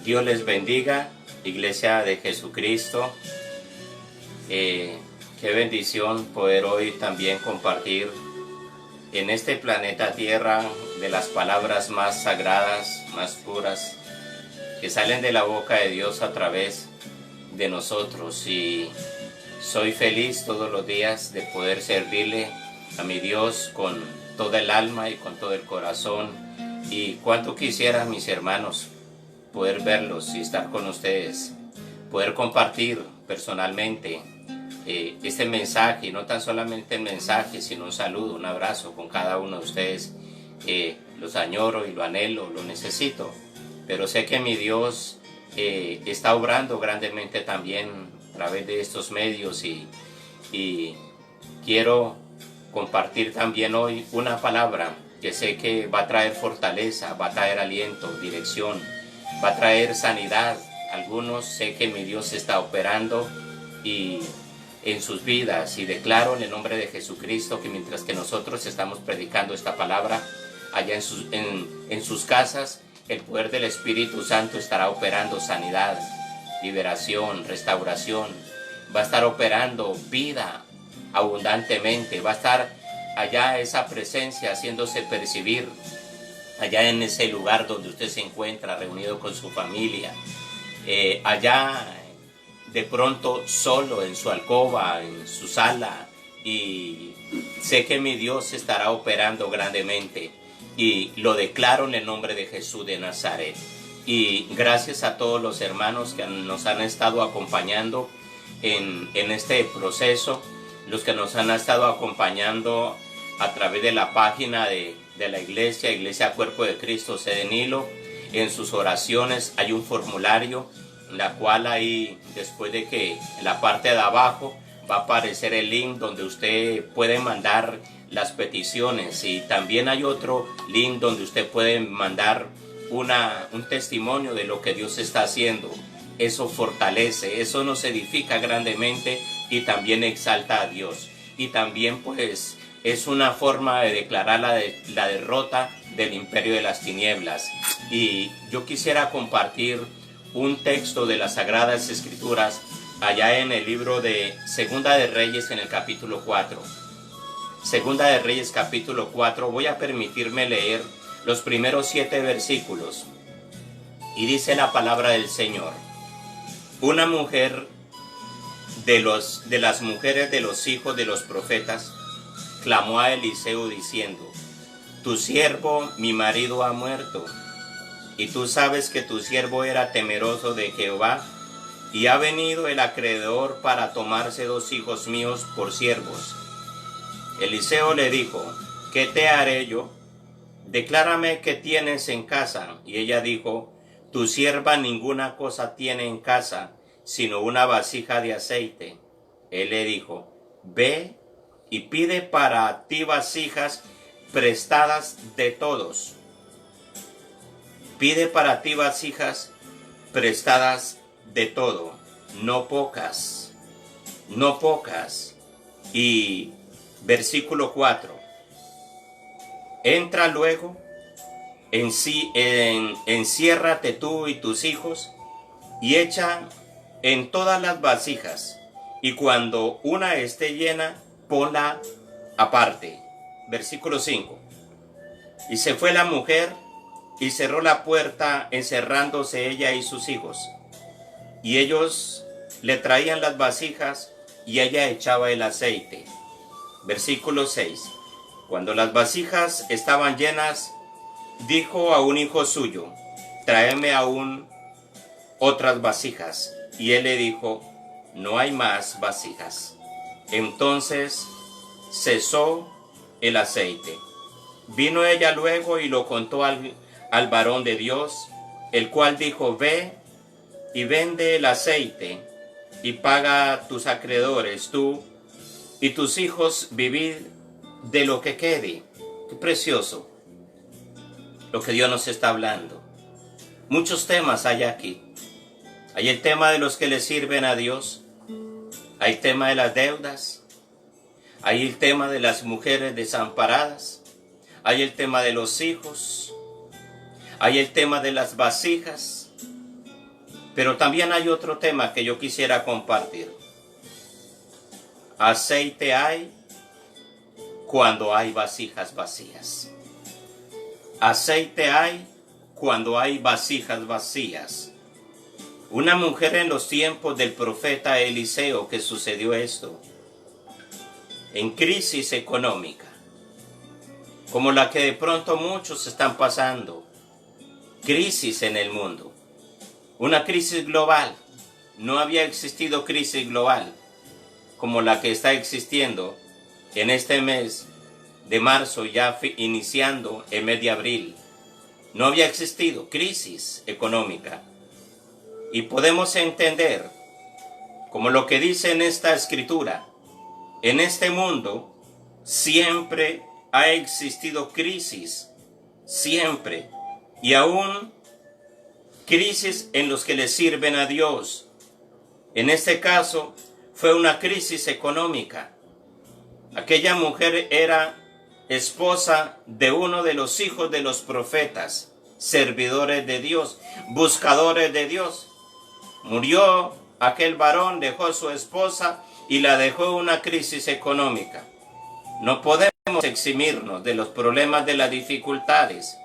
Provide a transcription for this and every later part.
Dios les bendiga, Iglesia de Jesucristo. Qué bendición poder hoy también compartir en este planeta Tierra de las palabras más sagradas, más puras, que salen de la boca de Dios a través de nosotros. Y soy feliz todos los días de poder servirle a mi Dios con toda el alma y con todo el corazón. Y cuánto quisiera, mis hermanos, poder verlos y estar con ustedes, poder compartir personalmente este mensaje, no tan solamente el mensaje, sino un saludo, un abrazo con cada uno de ustedes. Los añoro y lo anhelo, lo necesito, pero sé que mi Dios está obrando grandemente también a través de estos medios y quiero compartir también hoy una palabra que sé que va a traer fortaleza, va a traer aliento, dirección, va a traer sanidad. Algunos sé que mi Dios está operando y en sus vidas, y declaro en el nombre de Jesucristo que mientras que nosotros estamos predicando esta palabra allá en sus casas, el poder del Espíritu Santo estará operando sanidad, liberación, restauración, va a estar operando vida abundantemente, va a estar allá esa presencia haciéndose percibir allá en ese lugar donde usted se encuentra reunido con su familia, allá de pronto solo en su alcoba, en su sala, y sé que mi Dios estará operando grandemente y lo declaro en el nombre de Jesús de Nazaret. Y gracias a todos los hermanos que nos han estado acompañando en este proceso, los que nos han estado acompañando a través de la página de la Iglesia Cuerpo de Cristo, sede Nilo. En sus oraciones hay un formulario, en la cual ahí, después de que en la parte de abajo va a aparecer el link donde usted puede mandar las peticiones, y también hay otro link donde usted puede mandar un testimonio de lo que Dios está haciendo. Eso fortalece, eso nos edifica grandemente y también exalta a Dios. Y también pues es una forma de declarar la derrota del imperio de las tinieblas. Y yo quisiera compartir un texto de las Sagradas Escrituras allá en el libro de Segunda de Reyes, en el capítulo 4. Segunda de Reyes, capítulo 4. Voy a permitirme leer los primeros 7 versículos. Y dice la palabra del Señor: una mujer de las mujeres de los hijos de los profetas clamó a Eliseo diciendo: tu siervo, mi marido, ha muerto, y tú sabes que tu siervo era temeroso de Jehová, y ha venido el acreedor para tomarse 2 hijos míos por siervos. Eliseo le dijo: ¿qué te haré yo? Declárame qué tienes en casa. Y ella dijo: tu sierva ninguna cosa tiene en casa, sino una vasija de aceite. Él le dijo: ve y pide para ti vasijas prestadas de todos. Pide para ti vasijas prestadas de todo, no pocas, no pocas. Y versículo 4. Entra luego, enciérrate tú y tus hijos, y echa en todas las vasijas, y cuando una esté llena, ponla aparte. Versículo 5. Y se fue la mujer y cerró la puerta, encerrándose ella y sus hijos. Y ellos le traían las vasijas y ella echaba el aceite. Versículo 6. Cuando las vasijas estaban llenas, dijo a un hijo suyo: tráeme aún otras vasijas. Y él le dijo: no hay más vasijas. Entonces cesó el aceite. Vino ella luego y lo contó al varón de Dios, el cual dijo: ve y vende el aceite y paga a tus acreedores, tú y tus hijos vivid de lo que quede. Qué precioso lo que Dios nos está hablando. Muchos temas hay aquí. Hay el tema de los que le sirven a Dios, hay el tema de las deudas, hay el tema de las mujeres desamparadas, hay el tema de los hijos, hay el tema de las vasijas, Pero también hay otro tema que yo quisiera compartir. Aceite hay cuando hay vasijas vacías. Aceite hay cuando hay vasijas vacías. Una mujer en los tiempos del profeta Eliseo que sucedió esto, en crisis económica, como la que de pronto muchos están pasando, crisis en el mundo, una crisis global. No había existido crisis global como la que está existiendo en este mes de marzo, ya iniciando el mes de abril. No había existido crisis económica. Y podemos entender, como lo que dice en esta escritura, en este mundo siempre ha existido crisis, siempre, y aún crisis en los que le sirven a Dios. En este caso fue una crisis económica. Aquella mujer era esposa de uno de los hijos de los profetas, servidores de Dios, buscadores de Dios. Murió aquel varón, dejó a su esposa y la dejó en una crisis económica. No podemos eximirnos de los problemas, de las dificultades,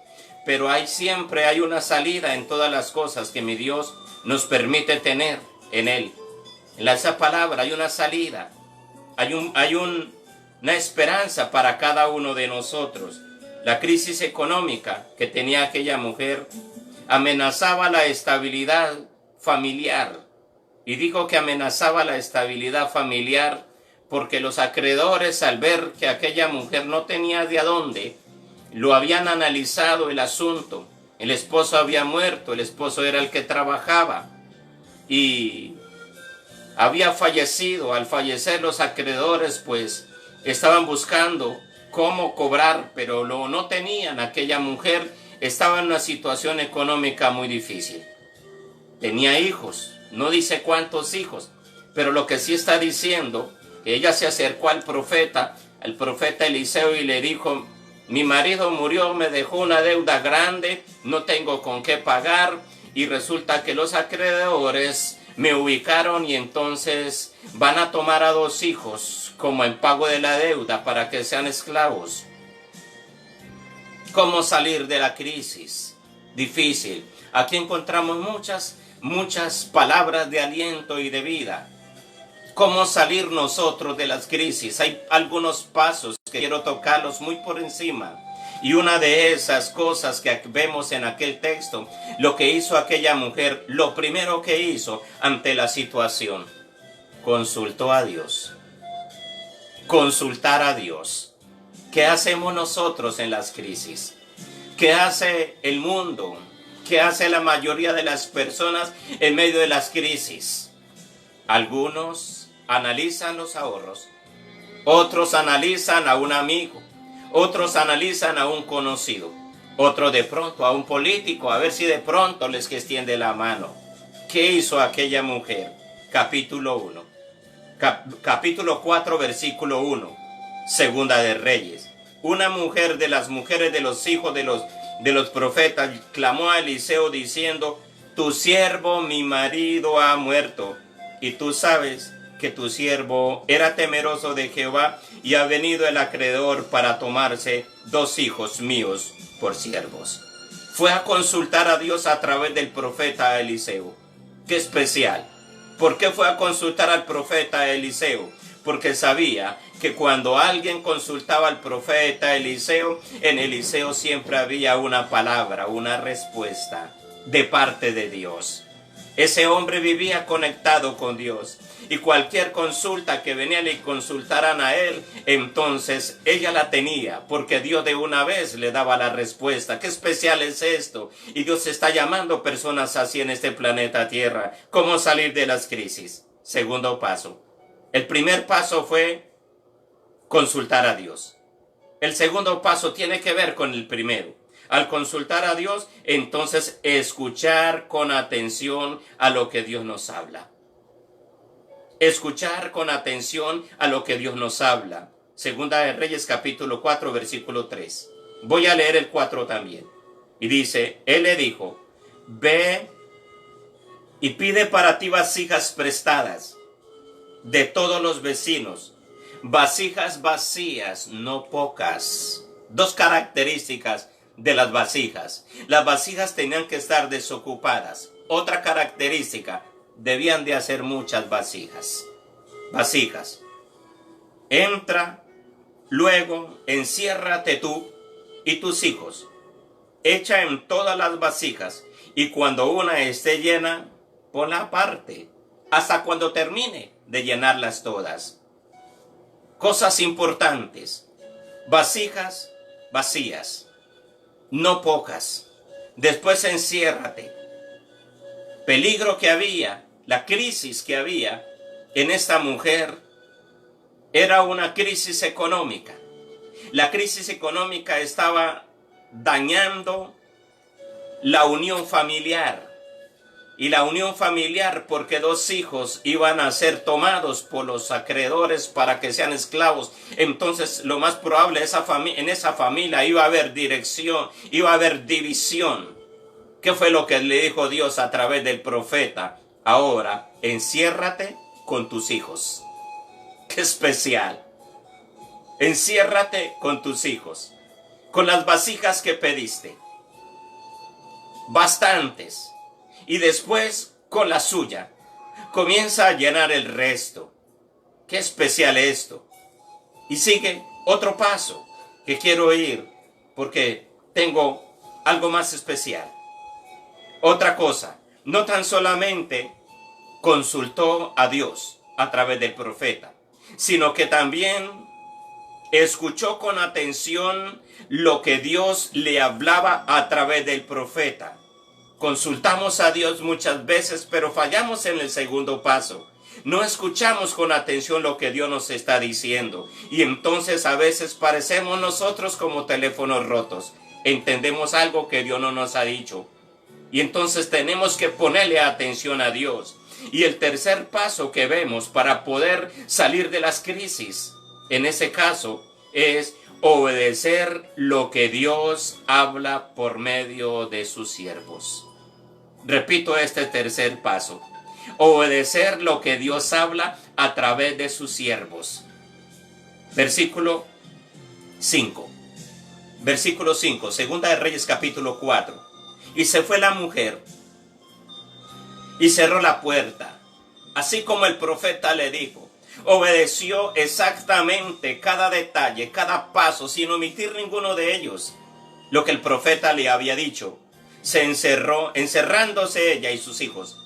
pero siempre hay una salida en todas las cosas que mi Dios nos permite tener en Él. En esa palabra hay una salida, hay una esperanza para cada uno de nosotros. La crisis económica que tenía aquella mujer amenazaba la estabilidad familiar. Y digo que amenazaba la estabilidad familiar porque los acreedores, al ver que aquella mujer no tenía de a dónde, lo habían analizado el asunto. El esposo había muerto, el esposo era el que trabajaba y había fallecido. Al fallecer los acreedores, pues estaban buscando cómo cobrar, pero no tenían. Aquella mujer estaba en una situación económica muy difícil. Tenía hijos, no dice cuántos hijos, pero lo que sí está diciendo, que ella se acercó al profeta Eliseo y le dijo: mi marido murió, me dejó una deuda grande, no tengo con qué pagar, y resulta que los acreedores me ubicaron y entonces van a tomar a 2 hijos como en pago de la deuda para que sean esclavos. ¿Cómo salir de la crisis? Difícil. Aquí encontramos muchas palabras de aliento y de vida. ¿Cómo salir nosotros de las crisis? Hay algunos pasos que quiero tocarlos muy por encima. Y una de esas cosas que vemos en aquel texto, lo que hizo aquella mujer, lo primero que hizo ante la situación, consultó a Dios. Consultar a Dios. ¿Qué hacemos nosotros en las crisis? ¿Qué hace el mundo? ¿Qué hace la mayoría de las personas en medio de las crisis? Algunos analizan los ahorros, otros analizan a un amigo, otros analizan a un conocido, otros de pronto a un político, a ver si de pronto les extiende la mano. ¿Qué hizo aquella mujer? Capítulo 1. Capítulo 4, versículo 1. Segunda de Reyes. Una mujer de las mujeres de los hijos de los profetas clamó a Eliseo diciendo: tu siervo, mi marido, ha muerto, y tú sabes que tu siervo era temeroso de Jehová, y ha venido el acreedor para tomarse 2 hijos míos por siervos. Fue a consultar a Dios a través del profeta Eliseo. ¡Qué especial! ¿Por qué fue a consultar al profeta Eliseo? Porque sabía que cuando alguien consultaba al profeta Eliseo, en Eliseo siempre había una palabra, una respuesta de parte de Dios. Ese hombre vivía conectado con Dios, y cualquier consulta que venía y consultaran a él, entonces ella la tenía, porque Dios de una vez le daba la respuesta. ¡Qué especial es esto! Y Dios está llamando personas así en este planeta Tierra. ¿Cómo salir de las crisis? Segundo paso. El primer paso fue consultar a Dios. El segundo paso tiene que ver con el primero. Al consultar a Dios, entonces escuchar con atención a lo que Dios nos habla. Escuchar con atención a lo que Dios nos habla. Segunda de Reyes capítulo 4 versículo 3. Voy a leer el 4 también. Y dice: él le dijo: ve y pide para ti vasijas prestadas de todos los vecinos, vasijas vacías, no pocas. Dos características de las vasijas. Las vasijas tenían que estar desocupadas. Otra característica, debían de hacer muchas vasijas. Vasijas. Entra, luego enciérrate tú y tus hijos. Echa en todas las vasijas y cuando una esté llena, ponla aparte, hasta cuando termine de llenarlas todas. Cosas importantes. Vasijas vacías, no pocas. Después enciérrate. Peligro que había, la crisis que había en esta mujer era una crisis económica. La crisis económica estaba dañando la unión familiar. Y la unión familiar porque dos hijos iban a ser tomados por los acreedores para que sean esclavos. Entonces lo más probable en esa familia iba a haber dirección, iba a haber división. ¿Qué fue lo que le dijo Dios a través del profeta? Ahora, enciérrate con tus hijos. ¡Qué especial! Enciérrate con tus hijos, con las vasijas que pediste. Bastantes. Y después, con la suya, comienza a llenar el resto. ¡Qué especial esto! Y sigue otro paso que quiero ir porque tengo algo más especial. Otra cosa, no tan solamente consultó a Dios a través del profeta, sino que también escuchó con atención lo que Dios le hablaba a través del profeta. Consultamos a Dios muchas veces, pero fallamos en el segundo paso. No escuchamos con atención lo que Dios nos está diciendo. Y entonces a veces parecemos nosotros como teléfonos rotos. Entendemos algo que Dios no nos ha dicho. Y entonces tenemos que ponerle atención a Dios. Y el tercer paso que vemos para poder salir de las crisis, en ese caso, es obedecer lo que Dios habla por medio de sus siervos. Repito este tercer paso. Obedecer lo que Dios habla a través de sus siervos. Versículo 5. Versículo 5. Segunda de Reyes capítulo 4. Y se fue la mujer y cerró la puerta, así como el profeta le dijo. Obedeció exactamente cada detalle, cada paso, sin omitir ninguno de ellos, lo que el profeta le había dicho. Se encerró, encerrándose ella y sus hijos,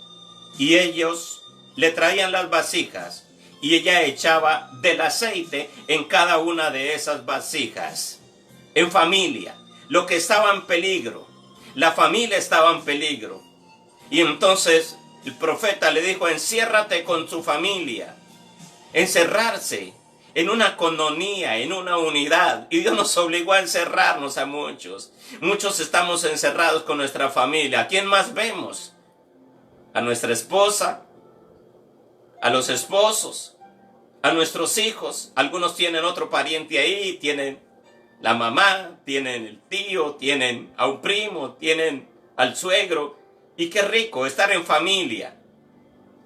y ellos le traían las vasijas, y ella echaba del aceite en cada una de esas vasijas. En familia, lo que estaba en peligro, la familia estaba en peligro. Y entonces el profeta le dijo, enciérrate con tu familia. Encerrarse en una coinonía, en una unidad. Y Dios nos obligó a encerrarnos a muchos. Muchos estamos encerrados con nuestra familia. ¿A quién más vemos? A nuestra esposa, a los esposos, a nuestros hijos. Algunos tienen otro pariente ahí, tienen la mamá, tienen el tío, tienen a un primo, tienen al suegro. Y qué rico estar en familia,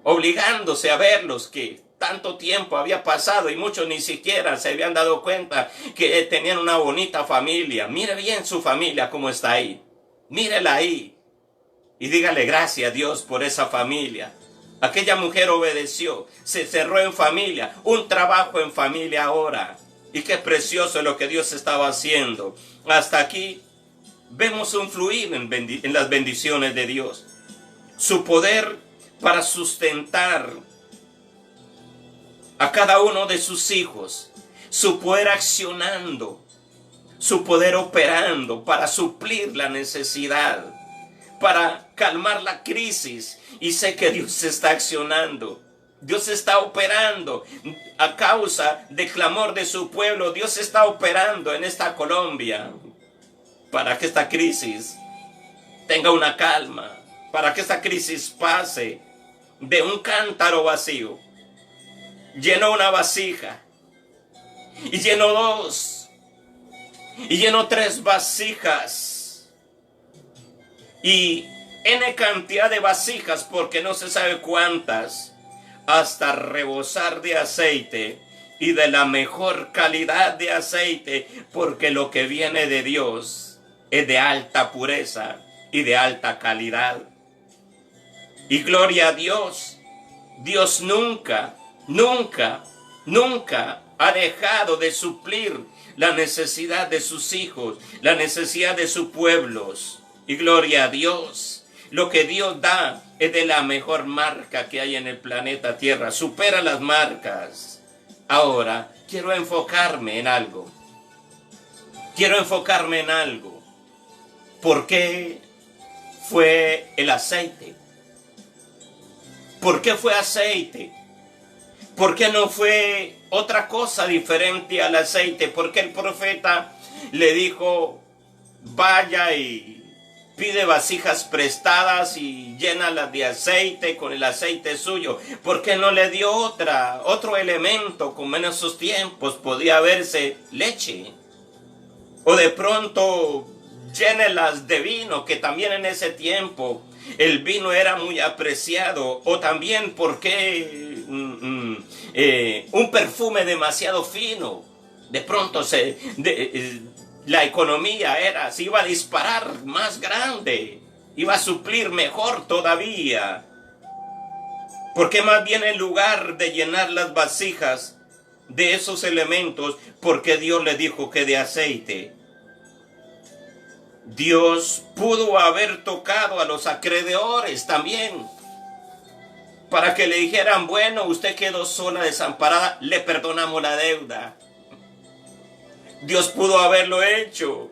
obligándose a verlos que tanto tiempo había pasado y muchos ni siquiera se habían dado cuenta que tenían una bonita familia. Mire bien su familia cómo está ahí. Mírela ahí. Y dígale gracias a Dios por esa familia. Aquella mujer obedeció, se cerró en familia, un trabajo en familia ahora. Y qué precioso lo que Dios estaba haciendo. Hasta aquí vemos un fluir en las bendiciones de Dios. Su poder para sustentar a cada uno de sus hijos. Su poder accionando. Su poder operando para suplir la necesidad. Para calmar la crisis. Y sé que Dios está accionando. Dios está operando a causa del clamor de su pueblo. Dios está operando en esta Colombia para que esta crisis tenga una calma, para que esta crisis pase de un cántaro vacío. Llenó una vasija y llenó dos y llenó tres vasijas y N cantidad de vasijas, porque no se sabe cuántas, hasta rebosar de aceite y de la mejor calidad de aceite, porque lo que viene de Dios es de alta pureza y de alta calidad. Y gloria a Dios, Dios nunca, nunca, nunca ha dejado de suplir la necesidad de sus hijos, la necesidad de sus pueblos. Y gloria a Dios, lo que Dios da es de la mejor marca que hay en el planeta Tierra, supera las marcas. Ahora, quiero enfocarme en algo. ¿Por qué fue el aceite? ¿Por qué fue aceite? ¿Por qué no fue otra cosa diferente al aceite? ¿Por qué el profeta le dijo, vaya y pide vasijas prestadas y llénalas de aceite con el aceite suyo? ¿Por qué no le dio otro elemento? Como en esos tiempos podía haberse leche. O de pronto llénelas de vino, que también en ese tiempo el vino era muy apreciado. O también, ¿por qué un perfume demasiado fino? De pronto la economía se iba a disparar más grande, iba a suplir mejor todavía. Porque más bien en lugar de llenar las vasijas de esos elementos, porque Dios le dijo que de aceite. Dios pudo haber tocado a los acreedores también, para que le dijeran, bueno, usted quedó sola, desamparada, le perdonamos la deuda. Dios pudo haberlo hecho.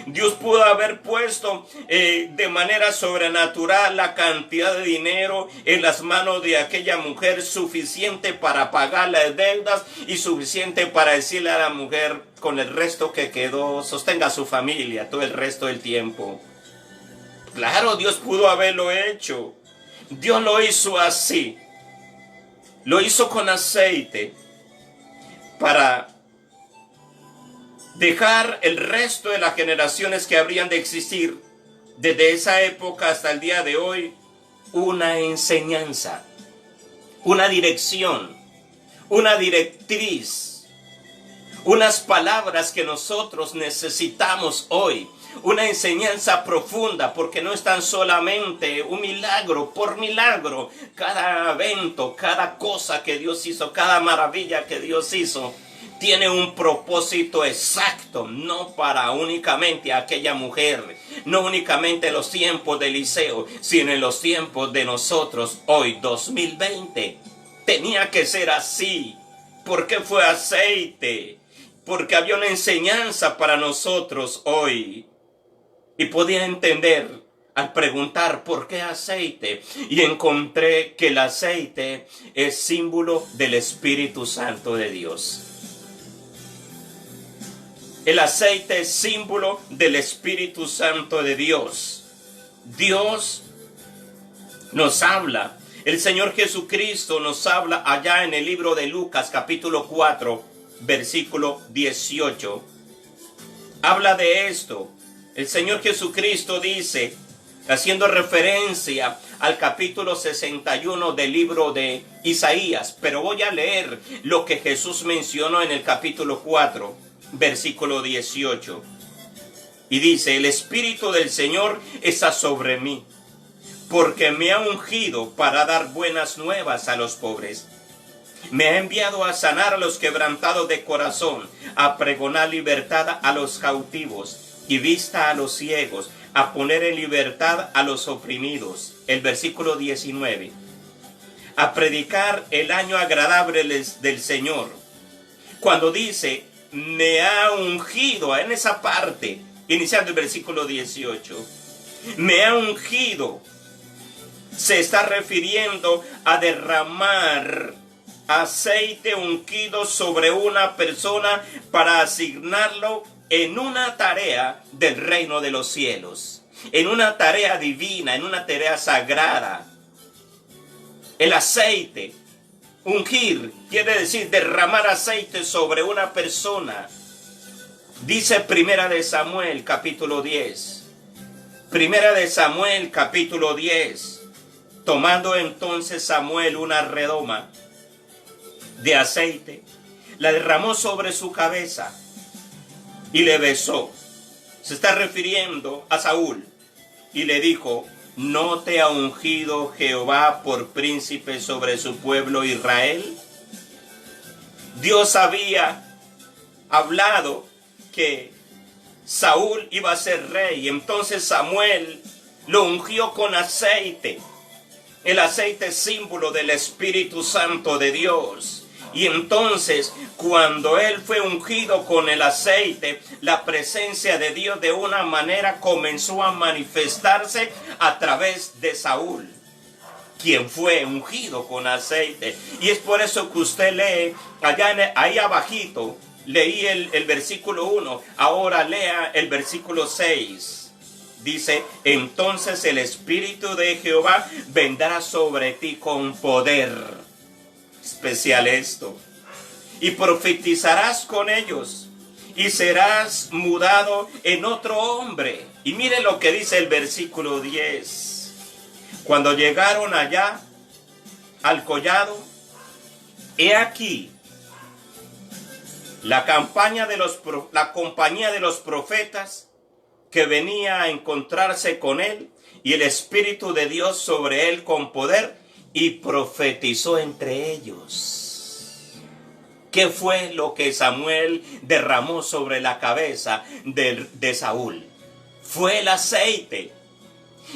Dios pudo haber puesto de manera sobrenatural la cantidad de dinero en las manos de aquella mujer, suficiente para pagar las deudas y suficiente para decirle a la mujer, con el resto que quedó, sostenga a su familia todo el resto del tiempo. Claro, Dios pudo haberlo hecho. Dios lo hizo así. Lo hizo con aceite para dejar el resto de las generaciones que habrían de existir desde esa época hasta el día de hoy una enseñanza, una dirección, una directriz, unas palabras que nosotros necesitamos hoy, una enseñanza profunda, porque no es tan solamente un milagro por milagro. Cada evento, cada cosa que Dios hizo, cada maravilla que Dios hizo, tiene un propósito exacto, no para únicamente aquella mujer, no únicamente en los tiempos de Eliseo, sino en los tiempos de nosotros hoy, 2020. Tenía que ser así. ¿Por qué fue aceite? Porque había una enseñanza para nosotros hoy. Y podía entender al preguntar ¿por qué aceite? Y encontré que el aceite es símbolo del Espíritu Santo de Dios. El aceite es símbolo del Espíritu Santo de Dios. Dios nos habla. El Señor Jesucristo nos habla allá en el libro de Lucas, capítulo 4, versículo 18. Habla de esto. El Señor Jesucristo dice, haciendo referencia al capítulo 61 del libro de Isaías, pero voy a leer lo que Jesús mencionó en el capítulo 4. Versículo 18. Y dice, el Espíritu del Señor está sobre mí, porque me ha ungido para dar buenas nuevas a los pobres. Me ha enviado a sanar a los quebrantados de corazón, a pregonar libertad a los cautivos y vista a los ciegos, a poner en libertad a los oprimidos. El versículo 19. A predicar el año agradable del Señor. Cuando dice, me ha ungido, en esa parte, iniciando el versículo 18, me ha ungido, se está refiriendo a derramar aceite ungido sobre una persona para asignarlo en una tarea del reino de los cielos, en una tarea divina, en una tarea sagrada. El aceite, ungir, quiere decir derramar aceite sobre una persona. Dice Primera de Samuel, capítulo 10. Primera de Samuel, capítulo 10. Tomando entonces Samuel una redoma de aceite, la derramó sobre su cabeza y le besó. Se está refiriendo a Saúl y le dijo: ¿no te ha ungido Jehová por príncipe sobre su pueblo Israel? Dios había hablado que Saúl iba a ser rey, entonces Samuel lo ungió con aceite. El aceite es símbolo del Espíritu Santo de Dios. Y entonces, cuando él fue ungido con el aceite, la presencia de Dios de una manera comenzó a manifestarse a través de Saúl, quien fue ungido con aceite. Y es por eso que usted lee, ahí abajito, leí el versículo 1, ahora lea el versículo 6. Dice: entonces el Espíritu de Jehová vendrá sobre ti con poder. Especial esto. Y profetizarás con ellos, y serás mudado en otro hombre. Y mire lo que dice el versículo 10. Cuando llegaron allá al collado, he aquí, la compañía de los profetas que venía a encontrarse con él, y el Espíritu de Dios sobre él con poder, y profetizó entre ellos. ¿Qué fue lo que Samuel derramó sobre la cabeza de Saúl? Fue el aceite.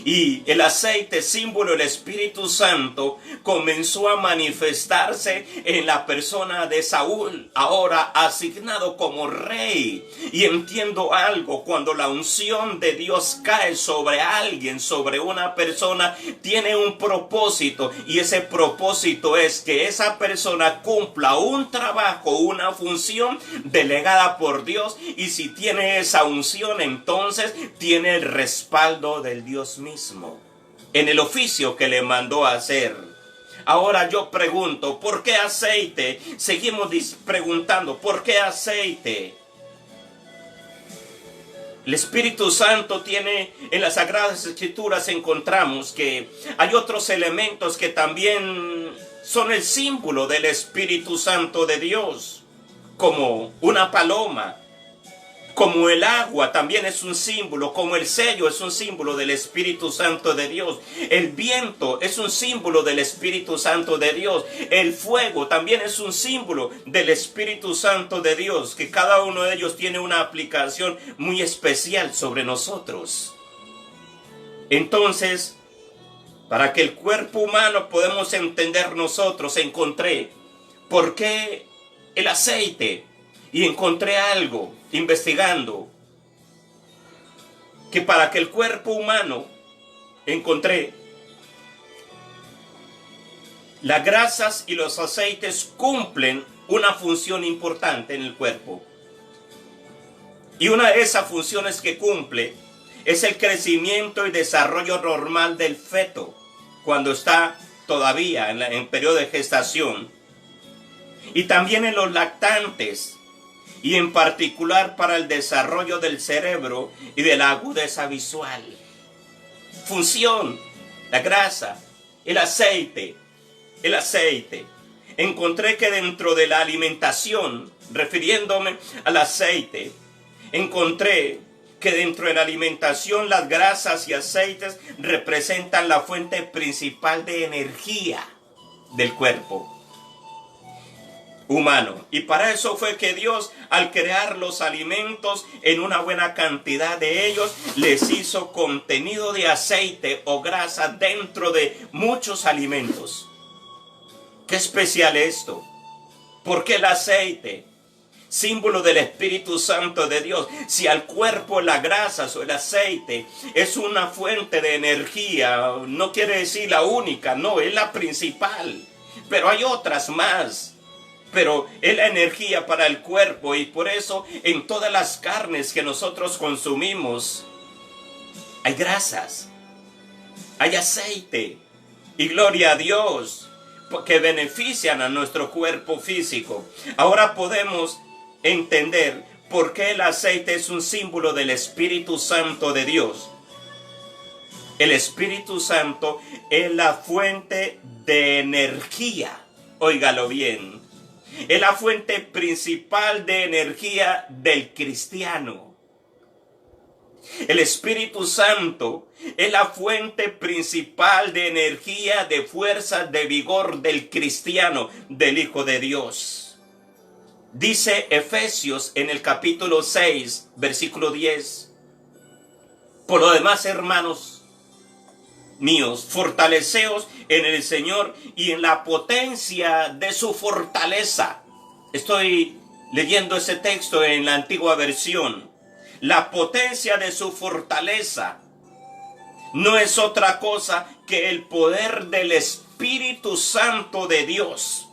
Y el aceite, símbolo del Espíritu Santo, comenzó a manifestarse en la persona de Saúl, ahora asignado como rey. Y entiendo algo: cuando la unción de Dios cae sobre alguien, sobre una persona, tiene un propósito, y ese propósito es que esa persona cumpla un trabajo, una función delegada por Dios. Y si tiene esa unción, entonces tiene el respaldo del Dios mismo en el oficio que le mandó a hacer. Ahora yo pregunto: ¿por qué aceite? Seguimos preguntando: ¿por qué aceite? El Espíritu Santo tiene, en las Sagradas Escrituras encontramos que hay otros elementos que también son el símbolo del Espíritu Santo de Dios, como una paloma, como el agua también es un símbolo, como el sello es un símbolo del Espíritu Santo de Dios. El viento es un símbolo del Espíritu Santo de Dios. El fuego también es un símbolo del Espíritu Santo de Dios, que cada uno de ellos tiene una aplicación muy especial sobre nosotros. Entonces, para que el cuerpo humano podamos entender nosotros, encontré por qué el aceite. Y encontré algo, investigando, que para que el cuerpo humano, encontré, las grasas y los aceites cumplen una función importante en el cuerpo. Y una de esas funciones que cumple es el crecimiento y desarrollo normal del feto, cuando está todavía en periodo de gestación. Y también en los lactantes, y en particular para el desarrollo del cerebro y de la agudeza visual. Función: la grasa, el aceite. Encontré que dentro de la alimentación, refiriéndome al aceite, encontré que dentro de la alimentación las grasas y aceites representan la fuente principal de energía del cuerpo humano. Y para eso fue que Dios, al crear los alimentos en una buena cantidad de ellos, les hizo contenido de aceite o grasa dentro de muchos alimentos. Qué especial esto. Porque el aceite, símbolo del Espíritu Santo de Dios, si al cuerpo las grasas o el aceite es una fuente de energía, no quiere decir la única, no, es la principal. Pero hay otras más. Pero es la energía para el cuerpo, y por eso en todas las carnes que nosotros consumimos hay grasas, hay aceite, y gloria a Dios, que benefician a nuestro cuerpo físico. Ahora podemos entender por qué el aceite es un símbolo del Espíritu Santo de Dios. El Espíritu Santo es la fuente de energía. Óigalo bien. Es la fuente principal de energía del cristiano. El Espíritu Santo es la fuente principal de energía, de fuerza, de vigor del cristiano, del Hijo de Dios. Dice Efesios en el capítulo 6, versículo 10. Por lo demás, hermanos míos, fortaleceos en el Señor y en la potencia de su fortaleza. Estoy leyendo ese texto en la antigua versión. La potencia de su fortaleza no es otra cosa que el poder del Espíritu Santo de Dios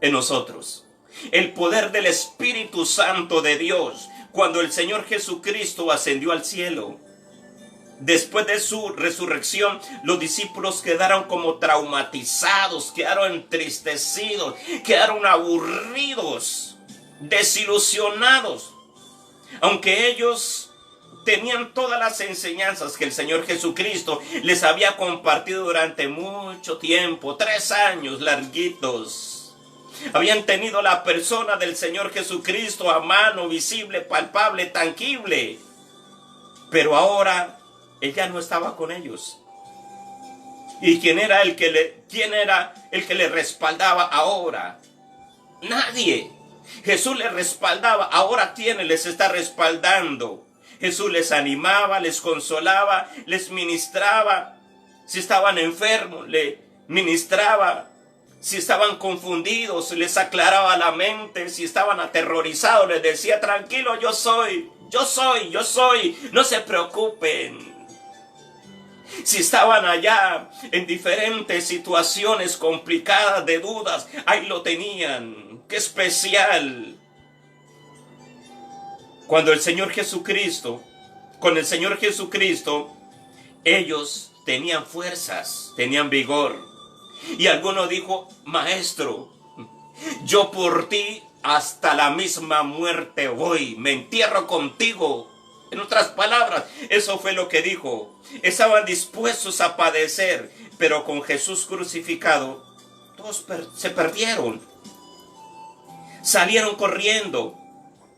en nosotros. El poder del Espíritu Santo de Dios. Cuando el Señor Jesucristo ascendió al cielo, después de su resurrección, los discípulos quedaron como traumatizados, quedaron entristecidos, quedaron aburridos, desilusionados. Aunque ellos tenían todas las enseñanzas que el Señor Jesucristo les había compartido durante mucho tiempo, 3 años larguitos. Habían tenido la persona del Señor Jesucristo a mano, visible, palpable, tangible. Pero ahora Él ya no estaba con ellos. ¿Y quién era el que le respaldaba ahora? Nadie. Jesús les respaldaba, ahora les está respaldando. Jesús les animaba, les consolaba, les ministraba. Si estaban enfermos, les ministraba. Si estaban confundidos, les aclaraba la mente. Si estaban aterrorizados, les decía, tranquilo, yo soy, no se preocupen. Si estaban allá en diferentes situaciones complicadas de dudas, ahí lo tenían. ¡Qué especial! Con el Señor Jesucristo, ellos tenían fuerzas, tenían vigor. Y alguno dijo, maestro, yo por ti hasta la misma muerte voy, me entierro contigo. En otras palabras, eso fue lo que dijo. Estaban dispuestos a padecer, pero con Jesús crucificado, todos se perdieron. Salieron corriendo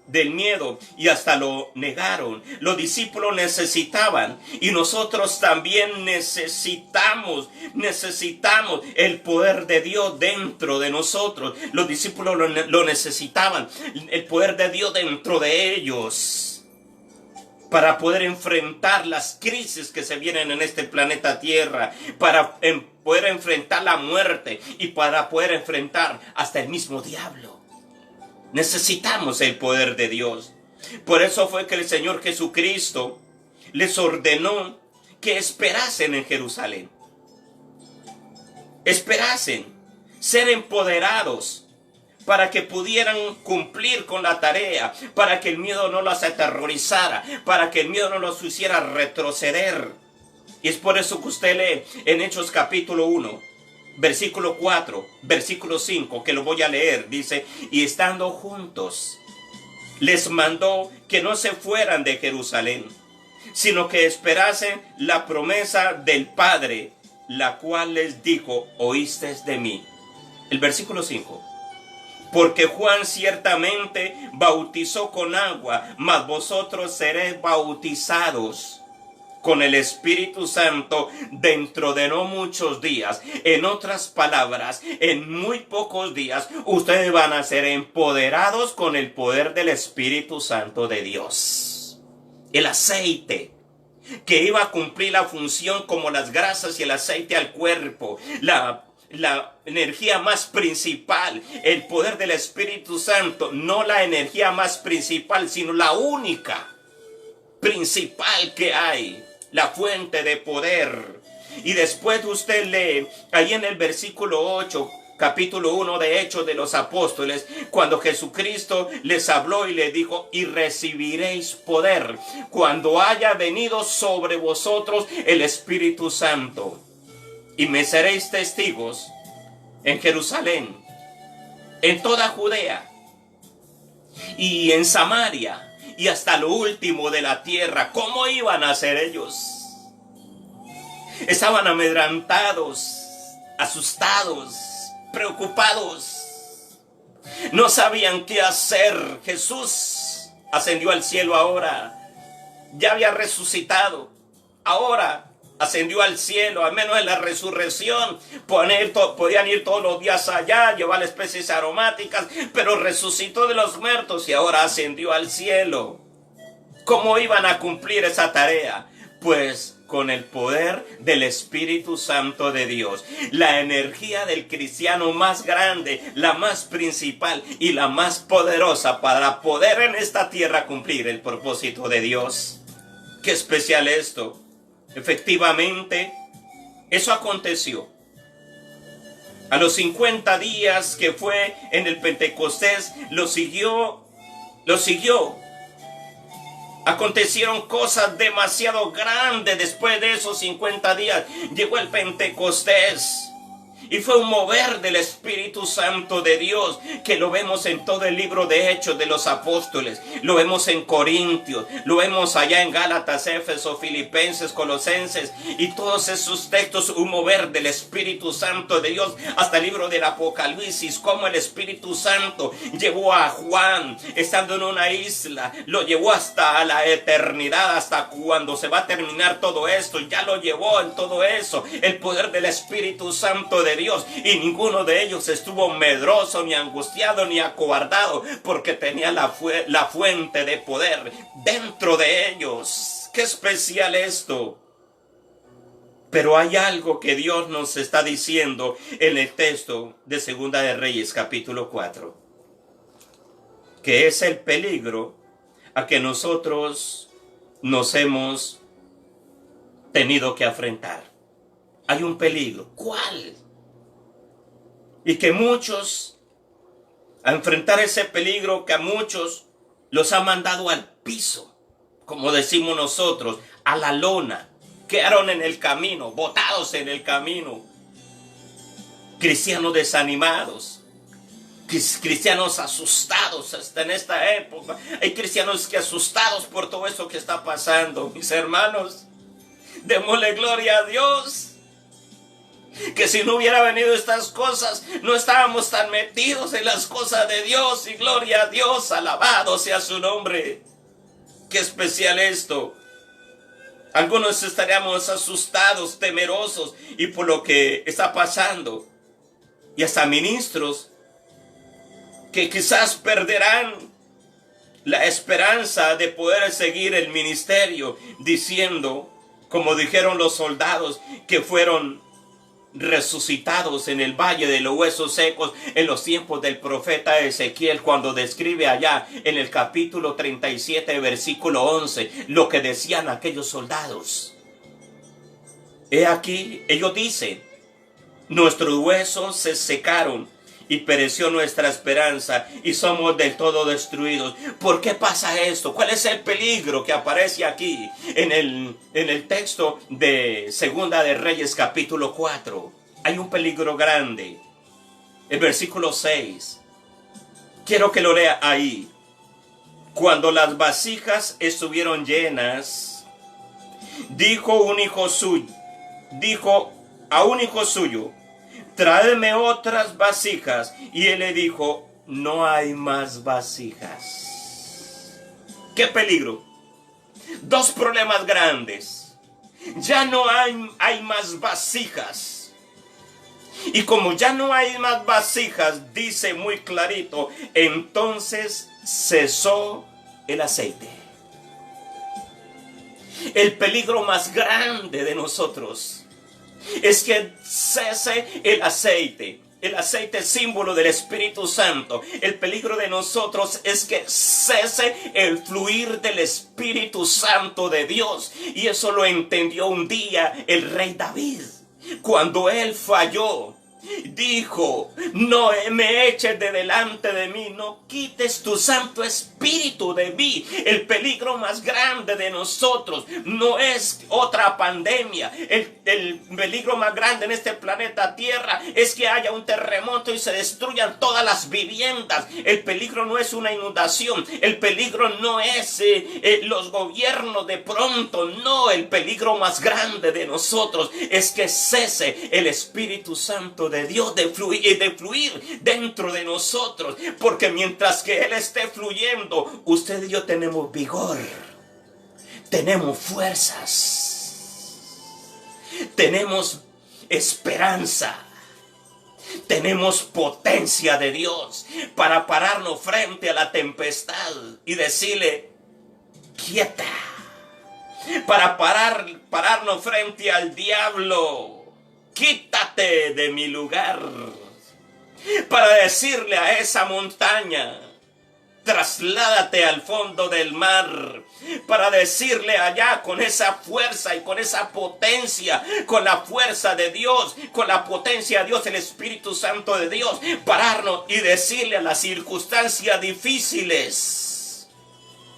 del miedo y hasta lo negaron. Los discípulos necesitaban, y nosotros también necesitamos el poder de Dios dentro de nosotros. Los discípulos lo necesitaban, el poder de Dios dentro de ellos, para poder enfrentar las crisis que se vienen en este planeta Tierra, para poder enfrentar la muerte y para poder enfrentar hasta el mismo diablo. Necesitamos el poder de Dios. Por eso fue que el Señor Jesucristo les ordenó que esperasen en Jerusalén. Esperasen, ser empoderados para que pudieran cumplir con la tarea, para que el miedo no los aterrorizara, para que el miedo no los hiciera retroceder. Y es por eso que usted lee en Hechos capítulo 1, versículo 4, versículo 5, que lo voy a leer, dice, y estando juntos, les mandó que no se fueran de Jerusalén, sino que esperasen la promesa del Padre, la cual les dijo, oísteis de mí. El versículo 5. Porque Juan ciertamente bautizó con agua, mas vosotros seréis bautizados con el Espíritu Santo dentro de no muchos días. En otras palabras, en muy pocos días, ustedes van a ser empoderados con el poder del Espíritu Santo de Dios. El aceite que iba a cumplir la función como las grasas y el aceite al cuerpo, la energía más principal, el poder del Espíritu Santo, no la energía más principal, sino la única principal que hay, la fuente de poder. Y después usted lee ahí en el versículo 8, capítulo 1 de Hechos de los Apóstoles, cuando Jesucristo les habló y les dijo, y recibiréis poder cuando haya venido sobre vosotros el Espíritu Santo. Y me seréis testigos en Jerusalén, en toda Judea y en Samaria y hasta lo último de la tierra. ¿Cómo iban a ser ellos? Estaban amedrentados, asustados, preocupados. No sabían qué hacer. Jesús ascendió al cielo ahora. Ya había resucitado. Ahora ascendió al cielo, al menos en la resurrección. Podían ir todos los días allá, llevar especies aromáticas, pero resucitó de los muertos y ahora ascendió al cielo. ¿Cómo iban a cumplir esa tarea? Pues con el poder del Espíritu Santo de Dios. La energía del cristiano más grande, la más principal y la más poderosa para poder en esta tierra cumplir el propósito de Dios. ¡Qué especial esto! Efectivamente, eso aconteció. A los 50 días que fue en el Pentecostés, lo siguió. Acontecieron cosas demasiado grandes después de esos 50 días. Llegó el Pentecostés. Y fue un mover del Espíritu Santo de Dios, que lo vemos en todo el libro de Hechos de los Apóstoles, lo vemos en Corintios, lo vemos allá en Gálatas, Éfeso, Filipenses, Colosenses, y todos esos textos, un mover del Espíritu Santo de Dios, hasta el libro del Apocalipsis, como el Espíritu Santo llevó a Juan, estando en una isla, lo llevó hasta la eternidad, hasta cuando se va a terminar todo esto, ya lo llevó en todo eso, el poder del Espíritu Santo de Dios, y ninguno de ellos estuvo medroso, ni angustiado, ni acobardado, porque tenía la fuente de poder dentro de ellos. ¡Qué especial esto! Pero hay algo que Dios nos está diciendo en el texto de Segunda de Reyes, capítulo 4, que es el peligro a que nosotros nos hemos tenido que enfrentar. Hay un peligro. ¿Cuál? Y que muchos, a enfrentar ese peligro, que a muchos los ha mandado al piso, como decimos nosotros, a la lona. Quedaron en el camino, botados en el camino. Cristianos desanimados, cristianos asustados hasta en esta época. Hay cristianos que asustados por todo eso que está pasando. Mis hermanos, démosle gloria a Dios. Que si no hubiera venido estas cosas, no estábamos tan metidos en las cosas de Dios. Y gloria a Dios, alabado sea su nombre. Qué especial esto. Algunos estaríamos asustados, temerosos, y por lo que está pasando. Y hasta ministros que quizás perderán la esperanza de poder seguir el ministerio, diciendo, como dijeron los soldados que fueron resucitados en el valle de los huesos secos en los tiempos del profeta Ezequiel, cuando describe allá en el capítulo 37 versículo 11 lo que decían aquellos soldados. He aquí, ellos dicen, nuestros huesos se secaron y pereció nuestra esperanza y somos del todo destruidos. ¿Por qué pasa esto? ¿Cuál es el peligro que aparece aquí en el texto de Segunda de Reyes capítulo 4? Hay un peligro grande. El versículo 6. Quiero que lo lea ahí. Cuando las vasijas estuvieron llenas, dijo a un hijo suyo, tráeme otras vasijas. Y él le dijo, no hay más vasijas. ¡Qué peligro! Dos problemas grandes. Ya no hay más vasijas. Y como ya no hay más vasijas, dice muy clarito, entonces cesó el aceite. El peligro más grande de nosotros es que cese el aceite. El aceite es símbolo del Espíritu Santo. El peligro de nosotros es que cese el fluir del Espíritu Santo de Dios. Y eso lo entendió un día el rey David. Cuando él falló, dijo, no me eches de delante de mí, no quites tu Santo Espíritu espíritu de mí. El peligro más grande de nosotros no es otra pandemia. El peligro más grande en este planeta Tierra es que haya un terremoto y se destruyan todas las viviendas. El peligro no es una inundación. El peligro no es los gobiernos de pronto. No, el peligro más grande de nosotros es que cese el Espíritu Santo de Dios de fluir dentro de nosotros. Porque mientras que Él esté fluyendo, usted y yo tenemos vigor, tenemos fuerzas, tenemos esperanza, tenemos potencia de Dios para pararnos frente a la tempestad y decirle, quieta. Para pararnos frente al diablo, quítate de mi lugar. Para decirle a esa montaña, trasládate al fondo del mar. Para decirle allá con esa fuerza y con esa potencia, con la fuerza de Dios, con la potencia de Dios, el Espíritu Santo de Dios, pararnos y decirle a las circunstancias difíciles,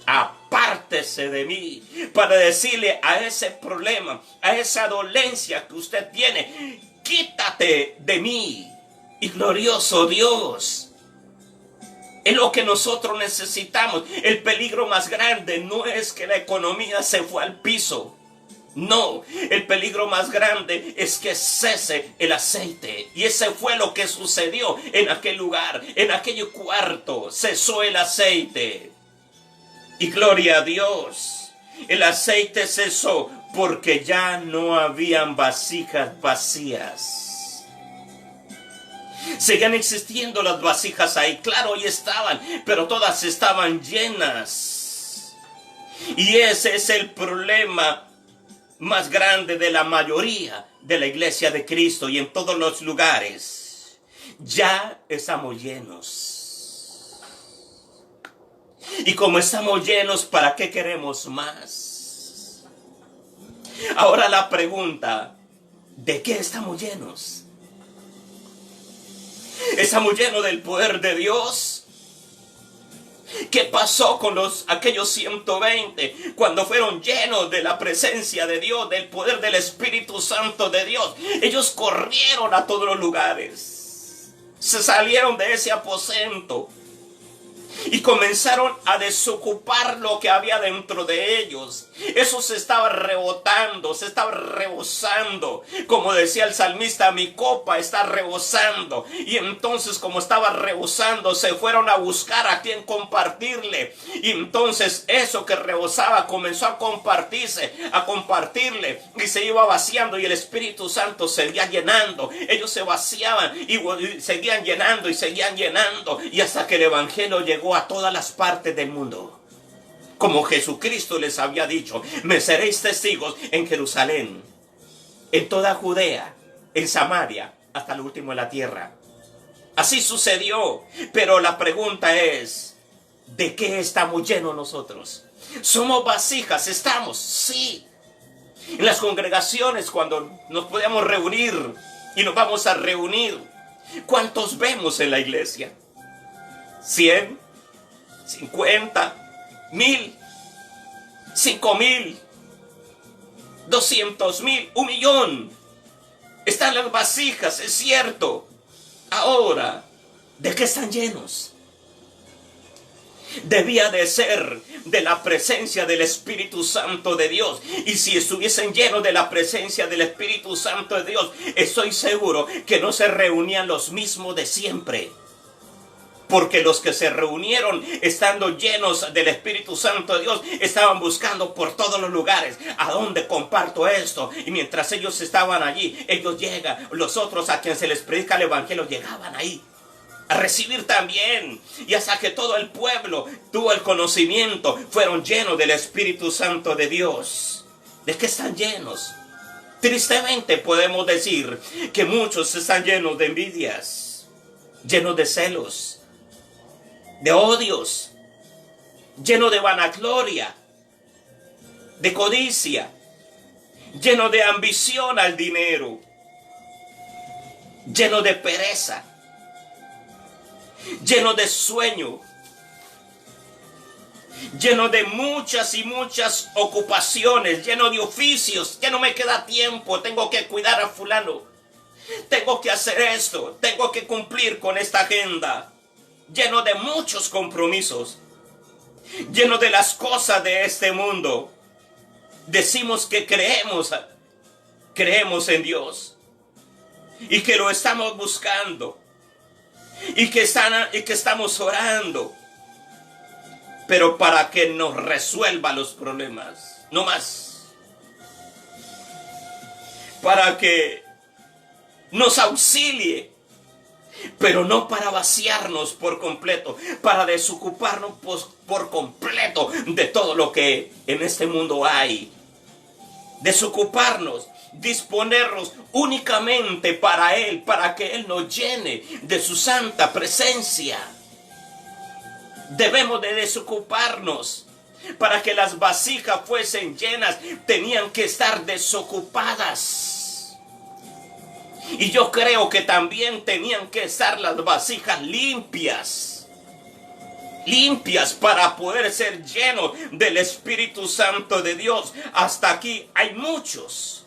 apártese de mí. Para decirle a ese problema, a esa dolencia que usted tiene, quítate de mí. Y glorioso Dios, es lo que nosotros necesitamos. El peligro más grande no es que la economía se fue al piso. No, el peligro más grande es que cese el aceite. Y ese fue lo que sucedió en aquel lugar, en aquel cuarto. Cesó el aceite. Y gloria a Dios, el aceite cesó porque ya no habían vasijas vacías. Seguían existiendo las vasijas ahí, claro, ahí estaban, pero todas estaban llenas. Y ese es el problema más grande de la mayoría de la iglesia de Cristo y en todos los lugares. Ya estamos llenos. Y como estamos llenos, ¿para qué queremos más? Ahora la pregunta, ¿de qué estamos llenos? Estamos llenos del poder de Dios. ¿Qué pasó con aquellos 120 cuando fueron llenos de la presencia de Dios, del poder del Espíritu Santo de Dios? Ellos corrieron a todos los lugares, se salieron de ese aposento y comenzaron a desocupar lo que había dentro de ellos. Eso se estaba rebotando, se estaba rebosando. Como decía el salmista, mi copa está rebosando. Y entonces, como estaba rebosando, se fueron a buscar a quien compartirle. Y entonces eso que rebosaba comenzó a compartirle. Y se iba vaciando y el Espíritu Santo seguía llenando. Ellos se vaciaban y seguían llenando y seguían llenando. Y hasta que el Evangelio llegó a todas las partes del mundo. Como Jesucristo les había dicho, me seréis testigos en Jerusalén, en toda Judea, en Samaria, hasta el último de la tierra. Así sucedió, pero la pregunta es, ¿de qué estamos llenos nosotros? ¿Somos vasijas? ¿Estamos? Sí. En las congregaciones, cuando nos podemos reunir y nos vamos a reunir, ¿cuántos vemos en la iglesia? 100, 50, 1000, 5000, 200,000, 1,000,000. Están las vasijas, es cierto. Ahora, ¿de qué están llenos? Debía de ser de la presencia del Espíritu Santo de Dios. Y si estuviesen llenos de la presencia del Espíritu Santo de Dios, estoy seguro que no se reunían los mismos de siempre. Porque los que se reunieron estando llenos del Espíritu Santo de Dios estaban buscando por todos los lugares a dónde comparto esto. Y mientras ellos estaban allí, ellos llegan, los otros a quien se les predica el Evangelio llegaban ahí a recibir también. Y hasta que todo el pueblo tuvo el conocimiento, fueron llenos del Espíritu Santo de Dios. ¿De qué están llenos? Tristemente podemos decir que muchos están llenos de envidias, llenos de celos, de odios, lleno de vanagloria, de codicia, lleno de ambición al dinero, lleno de pereza, lleno de sueño, lleno de muchas y muchas ocupaciones, lleno de oficios, que no me queda tiempo, tengo que cuidar a fulano, tengo que hacer esto, tengo que cumplir con esta agenda, lleno de muchos compromisos, lleno de las cosas de este mundo. Decimos que creemos en Dios y que lo estamos buscando y que estamos orando, pero para que nos resuelva los problemas, no más, para que nos auxilie, pero no para vaciarnos por completo, para desocuparnos por completo de todo lo que en este mundo hay. Desocuparnos, disponernos únicamente para Él, para que Él nos llene de su santa presencia. Debemos de desocuparnos. Para que las vasijas fuesen llenas, tenían que estar desocupadas. Y yo creo que también tenían que estar las vasijas limpias. Limpias para poder ser llenos del Espíritu Santo de Dios. Hasta aquí hay muchos.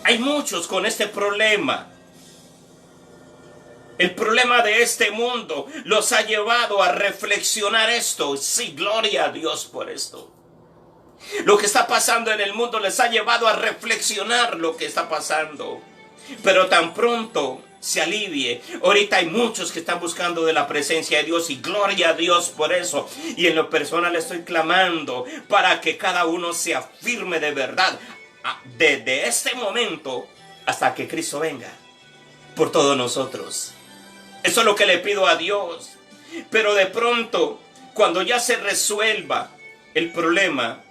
Hay muchos con este problema. El problema de este mundo los ha llevado a reflexionar esto. Sí, gloria a Dios por esto. Lo que está pasando en el mundo les ha llevado a reflexionar lo que está pasando. Pero tan pronto se alivie. Ahorita hay muchos que están buscando de la presencia de Dios y gloria a Dios por eso. Y en lo personal estoy clamando para que cada uno se afirme de verdad desde este momento hasta que Cristo venga por todos nosotros. Eso es lo que le pido a Dios. Pero de pronto, cuando ya se resuelva el problema,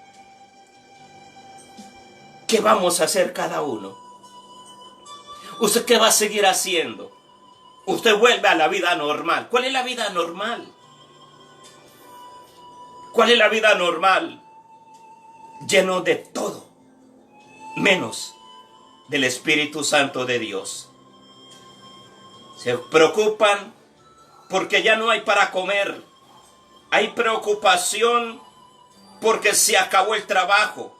¿qué vamos a hacer cada uno? ¿Usted qué va a seguir haciendo? Usted vuelve a la vida normal. ¿Cuál es la vida normal? ¿Cuál es la vida normal? Lleno de todo, menos del Espíritu Santo de Dios. Se preocupan porque ya no hay para comer. Hay preocupación porque se acabó el trabajo.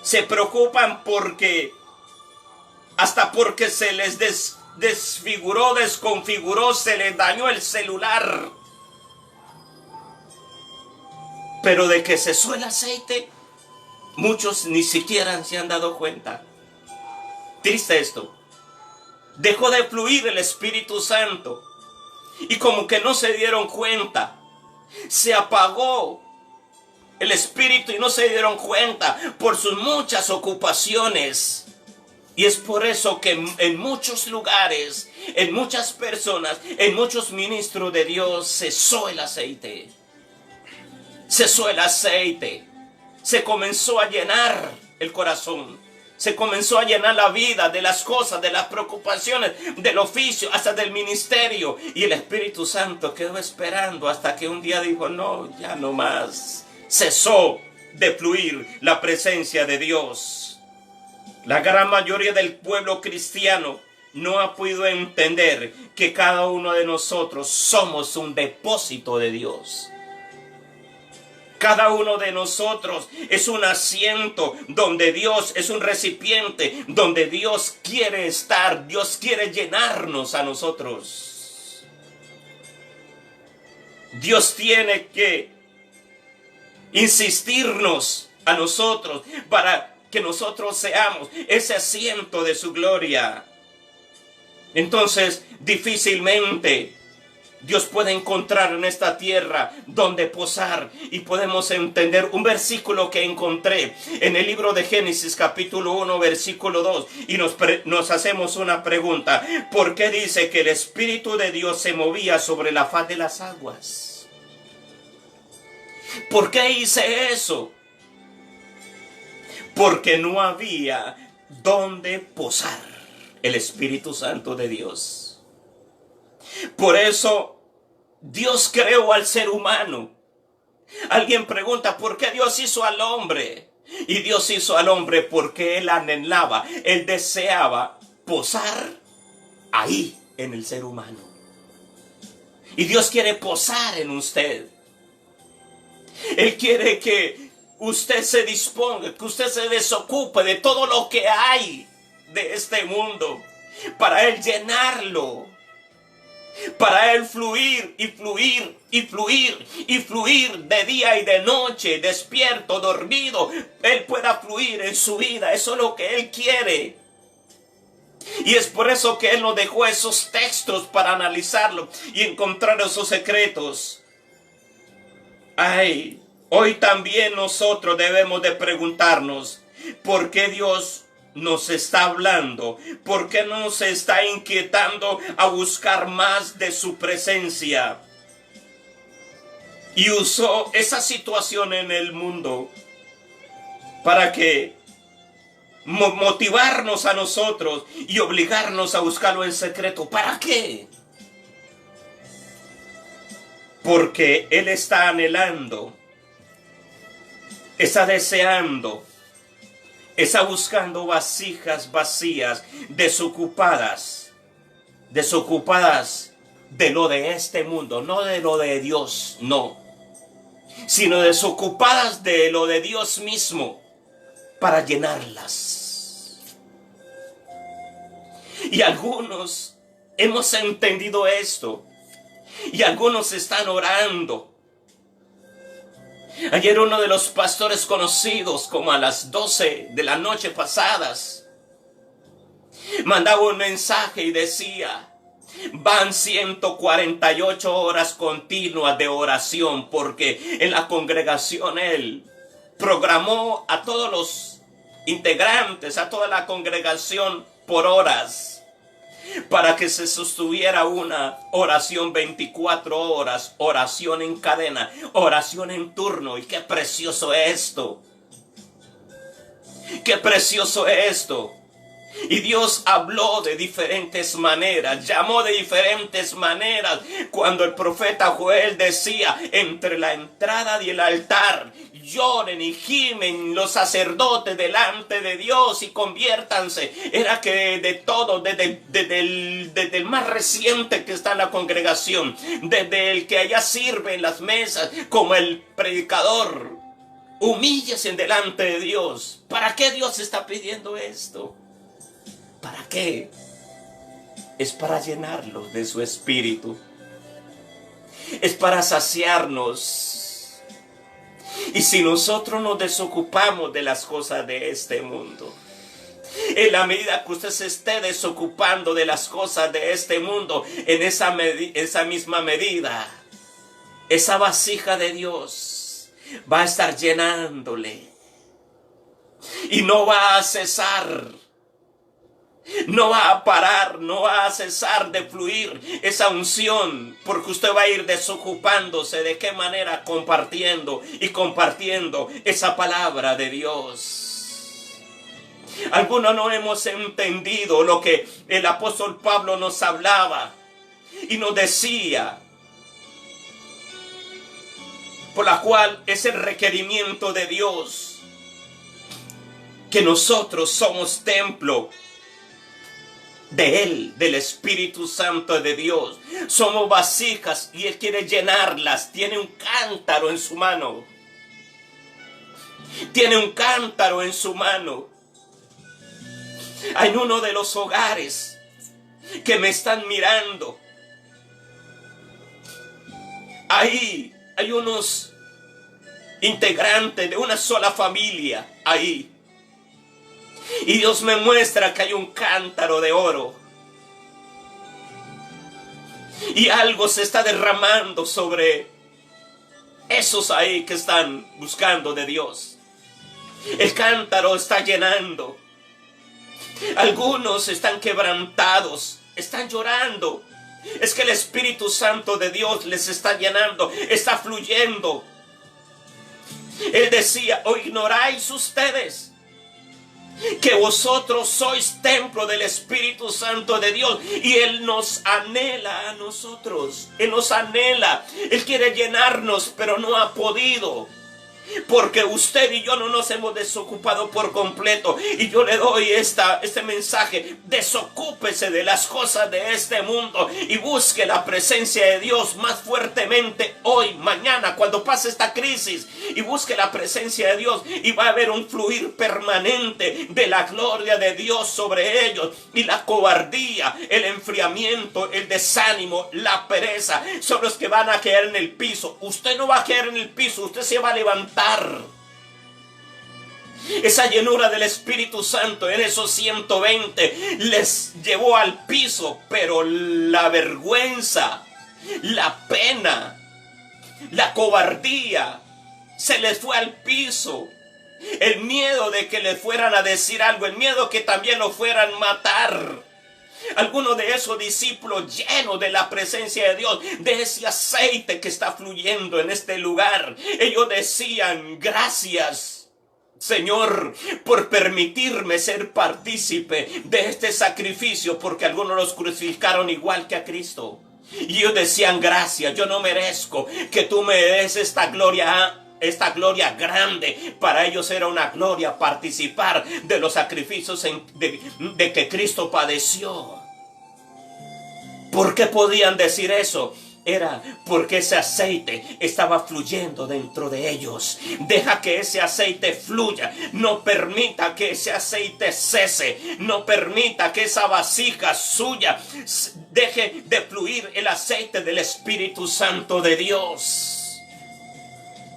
Se preocupan porque se les desfiguró, desconfiguró, se les dañó el celular. Pero de que cesó el aceite, muchos ni siquiera se han dado cuenta. Triste esto. Dejó de fluir el Espíritu Santo y como que no se dieron cuenta. Se apagó el Espíritu y no se dieron cuenta por sus muchas ocupaciones. Y es por eso que en muchos lugares, en muchas personas, en muchos ministros de Dios cesó el aceite. Cesó el aceite. Se comenzó a llenar el corazón. Se comenzó a llenar la vida de las cosas, de las preocupaciones, del oficio, hasta del ministerio. Y el Espíritu Santo quedó esperando hasta que un día dijo, no, ya no más. Cesó de fluir la presencia de Dios. La gran mayoría del pueblo cristiano no ha podido entender que cada uno de nosotros somos un depósito de Dios. Cada uno de nosotros es un asiento donde Dios es un recipiente, donde Dios quiere estar, Dios quiere llenarnos a nosotros. Dios tiene que insistirnos a nosotros para que nosotros seamos ese asiento de su gloria. Entonces, difícilmente Dios puede encontrar en esta tierra donde posar. Y podemos entender un versículo que encontré en el libro de Génesis capítulo 1 versículo 2. Y nos hacemos una pregunta. ¿Por qué dice que el Espíritu de Dios se movía sobre la faz de las aguas? ¿Por qué hice eso? Porque no había donde posar el Espíritu Santo de Dios. Por eso Dios creó al ser humano. Alguien pregunta, ¿por qué Dios hizo al hombre? Y Dios hizo al hombre porque Él anhelaba, Él deseaba posar ahí en el ser humano. Y Dios quiere posar en usted. Él quiere que usted se disponga, que usted se desocupe de todo lo que hay de este mundo, para Él llenarlo, para Él fluir y fluir y fluir y fluir de día y de noche, despierto, dormido. Él pueda fluir en su vida. Eso es lo que Él quiere. Y es por eso que Él nos dejó esos textos para analizarlo y encontrar esos secretos. Ay, hoy también nosotros debemos de preguntarnos, ¿por qué Dios nos está hablando? ¿Por qué nos está inquietando a buscar más de su presencia? Y usó esa situación en el mundo para que motivarnos a nosotros y obligarnos a buscarlo en secreto. ¿Para qué? Porque Él está anhelando, está deseando, está buscando vasijas vacías, desocupadas de lo de este mundo, no de lo de Dios, no, sino desocupadas de lo de Dios mismo, para llenarlas. Y algunos hemos entendido esto, y algunos están orando. Ayer uno de los pastores conocidos, como a las 12 de la noche pasadas, mandaba un mensaje y decía: van 148 horas continuas de oración, porque en la congregación él programó a todos los integrantes, a toda la congregación por horas, para que se sostuviera una oración 24 horas, oración en cadena, oración en turno. Y qué precioso esto, qué precioso esto. Y Dios habló de diferentes maneras, llamó de diferentes maneras. Cuando el profeta Joel decía: entre la entrada y el altar lloren y gimen los sacerdotes delante de Dios y conviértanse. Era que de todo, desde el más reciente que está en la congregación, desde el que allá sirve en las mesas, como el predicador, humíllese delante de Dios. ¿Para qué Dios está pidiendo esto? ¿Para qué? Es para llenarlos de su espíritu. Es para saciarnos. Y si nosotros nos desocupamos de las cosas de este mundo, en la medida que usted se esté desocupando de las cosas de este mundo, en esa misma medida, esa vasija de Dios va a estar llenándole. Y no va a cesar. No va a parar, no va a cesar de fluir esa unción, porque usted va a ir desocupándose. ¿De qué manera? Compartiendo y compartiendo esa palabra de Dios. Algunos no hemos entendido lo que el apóstol Pablo nos hablaba y nos decía, por la cual es el requerimiento de Dios, que nosotros somos templo de Él, del Espíritu Santo de Dios. Somos vasijas y Él quiere llenarlas. Tiene un cántaro en su mano. Tiene un cántaro en su mano. Hay uno de los hogares que me están mirando. Ahí hay unos integrantes de una sola familia ahí. Y Dios me muestra que hay un cántaro de oro. Y algo se está derramando sobre esos ahí que están buscando de Dios. El cántaro está llenando. Algunos están quebrantados, están llorando. Es que el Espíritu Santo de Dios les está llenando, está fluyendo. Él decía: ¿o ignoráis ustedes que vosotros sois templo del Espíritu Santo de Dios? Y Él nos anhela a nosotros. Él nos anhela. Él quiere llenarnos, pero no ha podido. porque usted y yo no nos hemos desocupado por completo. Y yo le doy este mensaje: desocúpese de las cosas de este mundo y busque la presencia de Dios más fuertemente hoy, mañana, cuando pase esta crisis, y busque la presencia de Dios, y va a haber un fluir permanente de la gloria de Dios sobre ellos. Y la cobardía, el enfriamiento, el desánimo, la pereza son los que van a caer en el piso. Usted no va a caer en el piso, usted se va a levantar. Esa llenura del Espíritu Santo en esos 120 les llevó al piso, pero la vergüenza, la pena, la cobardía se les fue al piso. El miedo de que le fueran a decir algo, el miedo que también lo fueran a matar. Algunos de esos discípulos, llenos de la presencia de Dios, de ese aceite que está fluyendo en este lugar, ellos decían: gracias, Señor, por permitirme ser partícipe de este sacrificio, porque algunos los crucificaron igual que a Cristo. Y ellos decían: gracias, yo no merezco que tú me des esta gloria grande. Para ellos era una gloria participar de los sacrificios de que Cristo padeció. ¿Por qué podían decir eso? Era porque ese aceite estaba fluyendo dentro de ellos. Deja que ese aceite fluya. No permita que ese aceite cese. No permita que esa vasija suya deje de fluir el aceite del Espíritu Santo de Dios.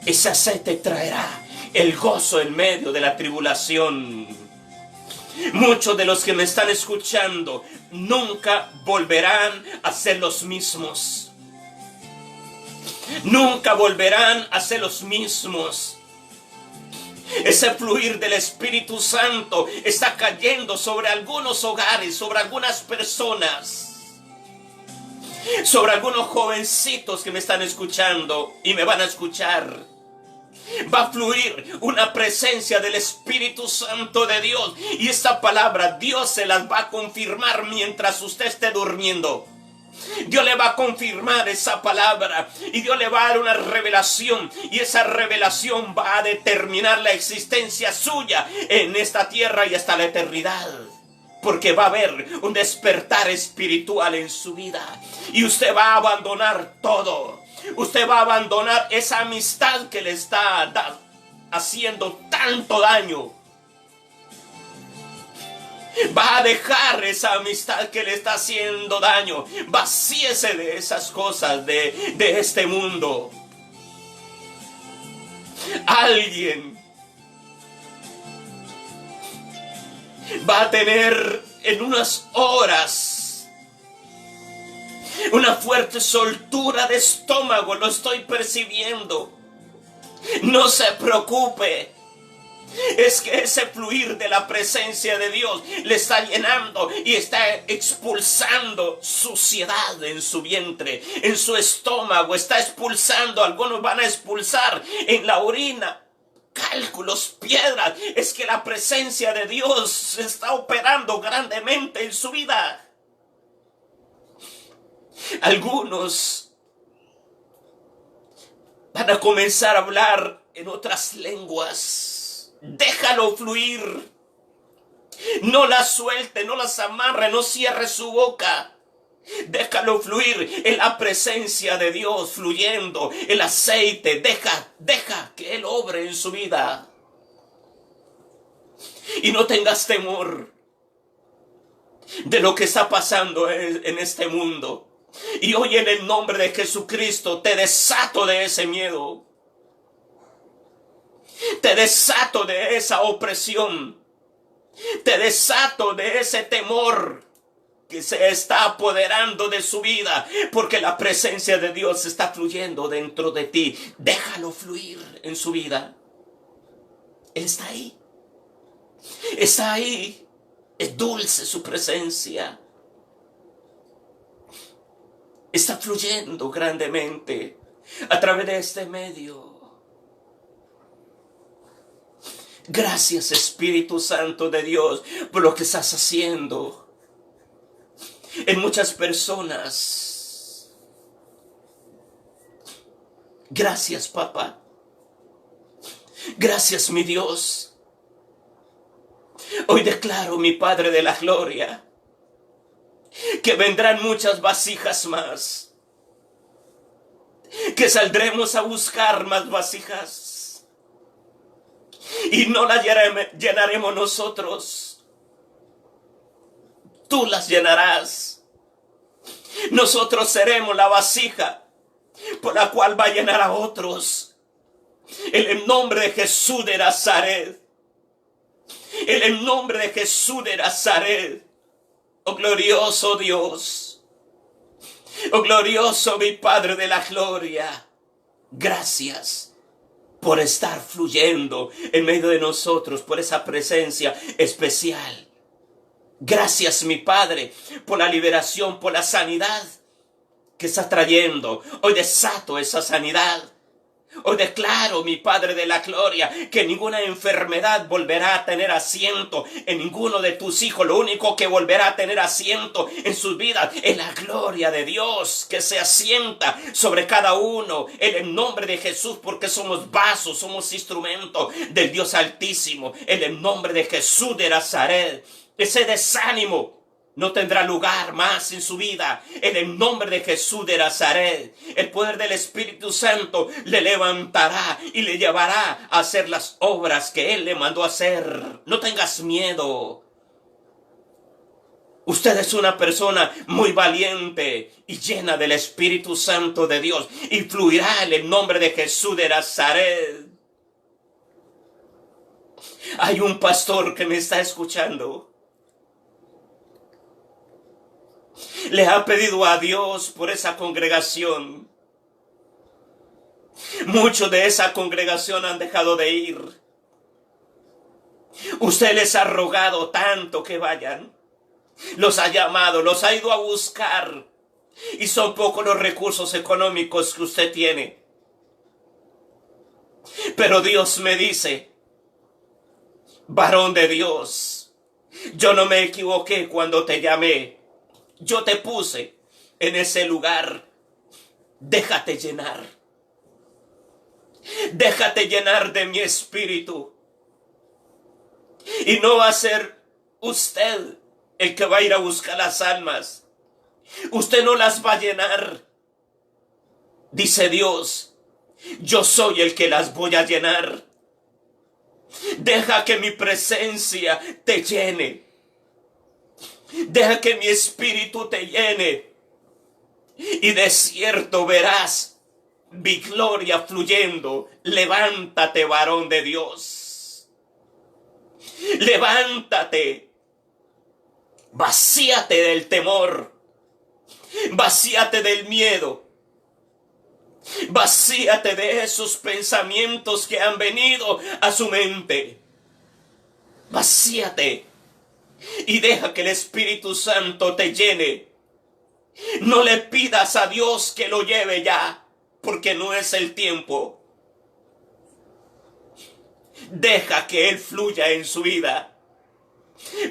Ese aceite traerá el gozo en medio de la tribulación. Muchos de los que me están escuchando nunca volverán a ser los mismos. Nunca volverán a ser los mismos. Ese fluir del Espíritu Santo está cayendo sobre algunos hogares, sobre algunas personas, sobre algunos jovencitos que me están escuchando y me van a escuchar. Va a fluir una presencia del Espíritu Santo de Dios, y esta palabra Dios se las va a confirmar mientras usted esté durmiendo. Dios le va a confirmar esa palabra, y Dios le va a dar una revelación, y esa revelación va a determinar la existencia suya en esta tierra y hasta la eternidad. Porque va a haber un despertar espiritual en su vida, y usted va a abandonar todo. Usted va a abandonar esa amistad que le está haciendo tanto daño. Va a dejar esa amistad que le está haciendo daño. Vacíese de esas cosas de este mundo. Alguien va a tener en unas horas una fuerte soltura de estómago. Lo estoy percibiendo. No se preocupe. Es que ese fluir de la presencia de Dios le está llenando y está expulsando suciedad en su vientre, en su estómago. Está expulsando, algunos van a expulsar en la orina cálculos, piedras. Es que la presencia de Dios está operando grandemente en su vida. Algunos van a comenzar a hablar en otras lenguas. Déjalo fluir. No las suelte, no las amarre, no cierre su boca. Déjalo fluir en la presencia de Dios, fluyendo el aceite. Deja que Él obre en su vida. Y no tengas temor de lo que está pasando en este mundo. Y hoy, en el nombre de Jesucristo, te desato de ese miedo. Te desato de esa opresión. Te desato de ese temor que se está apoderando de su vida, porque la presencia de Dios está fluyendo dentro de ti. Déjalo fluir en su vida. Él está ahí. Está ahí. Es dulce su presencia. Está fluyendo grandemente a través de este medio. Gracias, Espíritu Santo de Dios, por lo que estás haciendo en muchas personas. Gracias, papá. Gracias, mi Dios. Hoy declaro, mi Padre de la gloria, que vendrán muchas vasijas más, que saldremos a buscar más vasijas y no las llenaremos nosotros. Tú las llenarás. Nosotros seremos la vasija por la cual va a llenar a otros. En el nombre de Jesús de Nazaret. En el nombre de Jesús de Nazaret. Oh glorioso Dios. Oh glorioso mi Padre de la gloria. Gracias por estar fluyendo en medio de nosotros, por esa presencia especial. Gracias, mi Padre, por la liberación, por la sanidad que está trayendo. Hoy desato esa sanidad. Hoy declaro, mi Padre de la gloria, que ninguna enfermedad volverá a tener asiento en ninguno de tus hijos. Lo único que volverá a tener asiento en sus vidas es la gloria de Dios, que se asienta sobre cada uno en el nombre de Jesús, porque somos vasos, somos instrumentos del Dios Altísimo. En el nombre de Jesús de Nazaret, ese desánimo no tendrá lugar más en su vida. En el nombre de Jesús de Nazaret, el poder del Espíritu Santo le levantará y le llevará a hacer las obras que Él le mandó a hacer. No tengas miedo. Usted es una persona muy valiente y llena del Espíritu Santo de Dios, y fluirá en el nombre de Jesús de Nazaret. Hay un pastor que me está escuchando. Le ha pedido a Dios por esa congregación. Muchos de esa congregación han dejado de ir. Usted les ha rogado tanto que vayan. Los ha llamado, los ha ido a buscar. Y son pocos los recursos económicos que usted tiene. Pero Dios me dice, varón de Dios, yo no me equivoqué cuando te llamé. Yo te puse en ese lugar. Déjate llenar. Déjate llenar de mi espíritu. Y no va a ser usted el que va a ir a buscar las almas. Usted no las va a llenar. Dice Dios, yo soy el que las voy a llenar. Deja que mi presencia te llene. Deja que mi espíritu te llene. Y de cierto verás mi gloria fluyendo. Levántate, varón de Dios. Levántate. Vacíate del temor. Vacíate del miedo. Vacíate de esos pensamientos que han venido a su mente. Vacíate. Y deja que el Espíritu Santo te llene. No le pidas a Dios que lo lleve ya, porque no es el tiempo. Deja que Él fluya en su vida.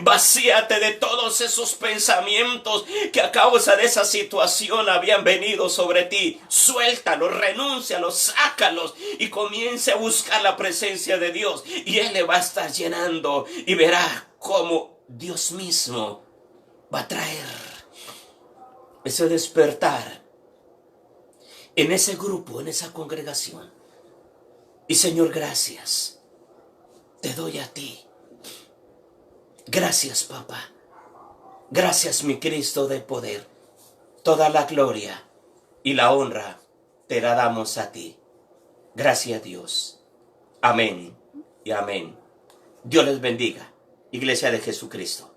Vacíate de todos esos pensamientos que a causa de esa situación habían venido sobre ti. Suéltalos, renúncialos, sácalos y comience a buscar la presencia de Dios. Y Él le va a estar llenando y verá cómo Dios mismo va a traer ese despertar en ese grupo, en esa congregación. Y Señor, gracias. Te doy a ti. Gracias, papá. Gracias, mi Cristo de poder. Toda la gloria y la honra te la damos a ti. Gracias, Dios. Amén y amén. Dios les bendiga. Iglesia de Jesucristo.